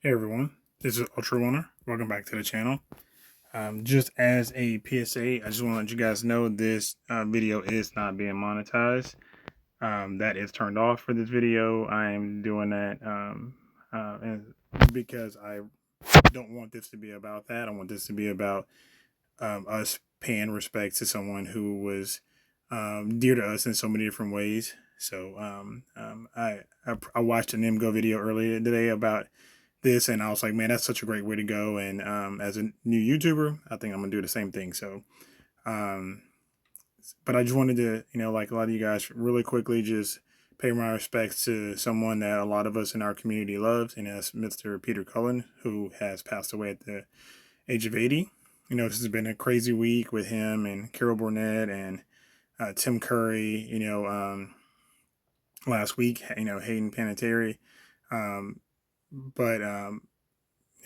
Hey everyone, this is Ultra Runner. Welcome back to the channel. Just as a PSA, I just want to let you guys know this video is not being monetized. That is turned off for this video. I am doing that and because I don't want this to be about that. I want this to be about us paying respect to someone who was dear to us in so many different ways. So I watched an MGO video earlier today about this, and I was like, man, that's such a great way to go. And as a new YouTuber, I think I'm gonna do the same thing. So, um, but I just wanted to, like a lot of you guys, really quickly, just pay my respects to someone that a lot of us in our community loves, and that's Mr. Peter Cullen, who has passed away at the age of 80. This has been a crazy week with him and Carol Burnett and Tim Curry. Last week, Hayden Panettiere. Um, but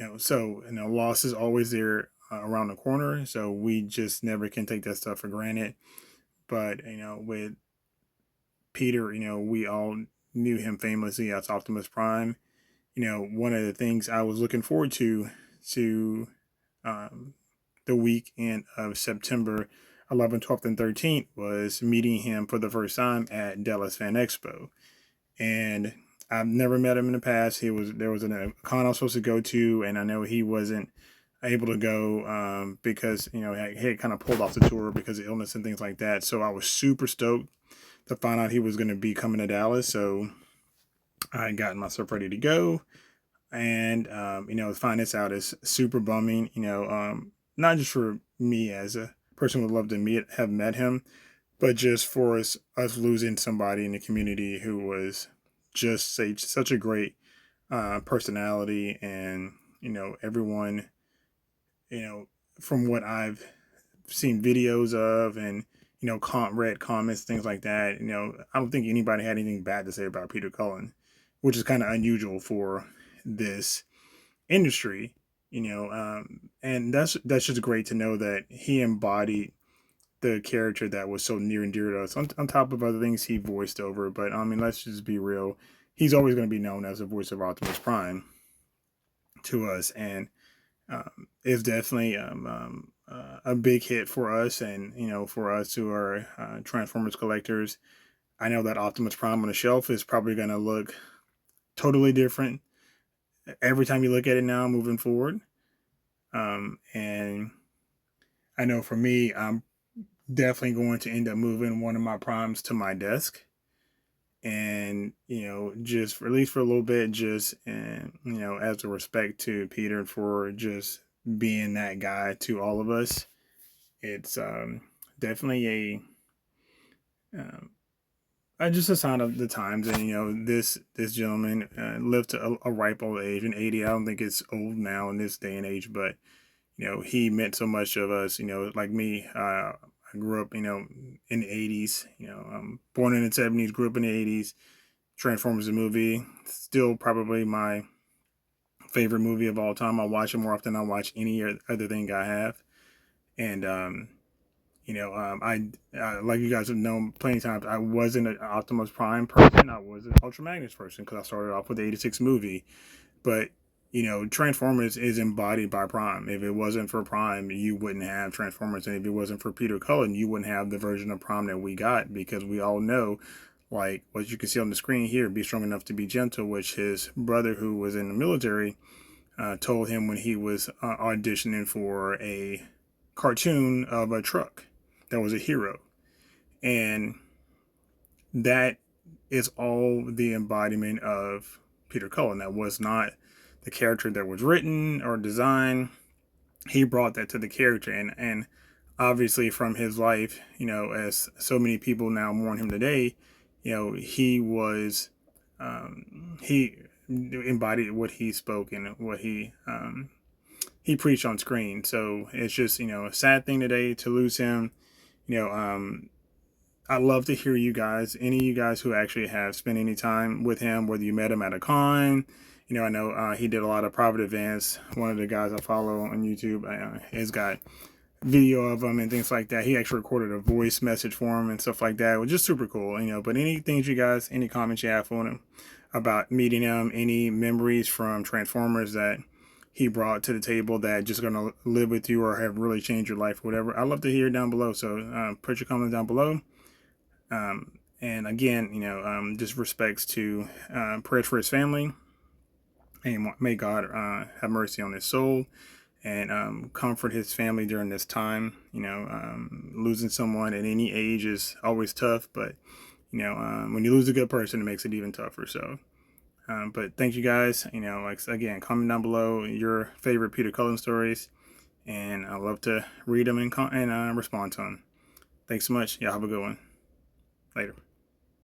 loss is always there around the corner. So we just never can take that stuff for granted. But with Peter, we all knew him famously as Optimus Prime. One of the things I was looking forward to um, the weekend of September 11th, 12th, and 13th was meeting him for the first time at Dallas Fan Expo. And I've never met him in the past. There was a con I was supposed to go to, and I know he wasn't able to go because he had kind of pulled off the tour because of illness and things like that. So I was super stoked to find out he was going to be coming to Dallas. So I got myself ready to go, and find this out is super bumming. Not just for me as a person who would love to have met him, but just for us losing somebody in the community who was just such a great personality. And everyone, from what I've seen videos of, and read comments, things like that, I don't think anybody had anything bad to say about Peter Cullen, which is kind of unusual for this industry. And that's just great to know that he embodied the character that was so near and dear to us, on top of other things he voiced over. But I mean, let's just be real. He's always going to be known as the voice of Optimus Prime to us, and it's definitely a big hit for us. And for us who are Transformers collectors, I know that Optimus Prime on the shelf is probably going to look totally different every time you look at it now moving forward. And I know for me, I'm definitely going to end up moving one of my primes to my desk, and just for, at least for a little bit, just, and as a respect to Peter for just being that guy to all of us. It's definitely just a sign of the times. And this gentleman lived to a ripe old age, in 80. I don't think it's old now in this day and age, but he meant so much of us. Like me, I grew up, in the 80s. I'm born in the 70s, grew up in the 80s. Transformers the movie, still probably my favorite movie of all time. I watch it more often than I watch any other thing I have. And like you guys have known plenty of times, I wasn't an Optimus Prime person. I was an Ultra Magnus person because I started off with the 86 movie. But Transformers is embodied by Prime. If it wasn't for Prime, you wouldn't have Transformers. And if it wasn't for Peter Cullen, you wouldn't have the version of Prime that we got, because we all know, like what you can see on the screen here, Be Strong Enough to Be Gentle, which his brother, who was in the military, told him when he was auditioning for a cartoon of a truck that was a hero. And that is all the embodiment of Peter Cullen. That was not the character that was written or designed. He brought that to the character. And obviously from his life, as so many people now mourn him today, he was, he embodied what he spoke and what he preached on screen. So it's just, a sad thing today to lose him. you know um I love to hear you guys, any of you guys who actually have spent any time with him, whether you met him at a con. I know he did a lot of private events. One of the guys I follow on YouTube has got video of him and things like that. He actually recorded a voice message for him and stuff like that, which is super cool. But any things you guys, any comments you have for him, about meeting him, any memories from Transformers that he brought to the table that just gonna live with you or have really changed your life, or whatever. I'd love to hear down below. So put your comments down below. And again, just respects to prayers for his family, and may God have mercy on his soul and comfort his family during this time. Losing someone at any age is always tough, but when you lose a good person, it makes it even tougher. So, but thank you guys. Like again, comment down below your favorite Peter Cullen stories, and I love to read them and respond to them. Thanks so much. Y'all have a good one. Later.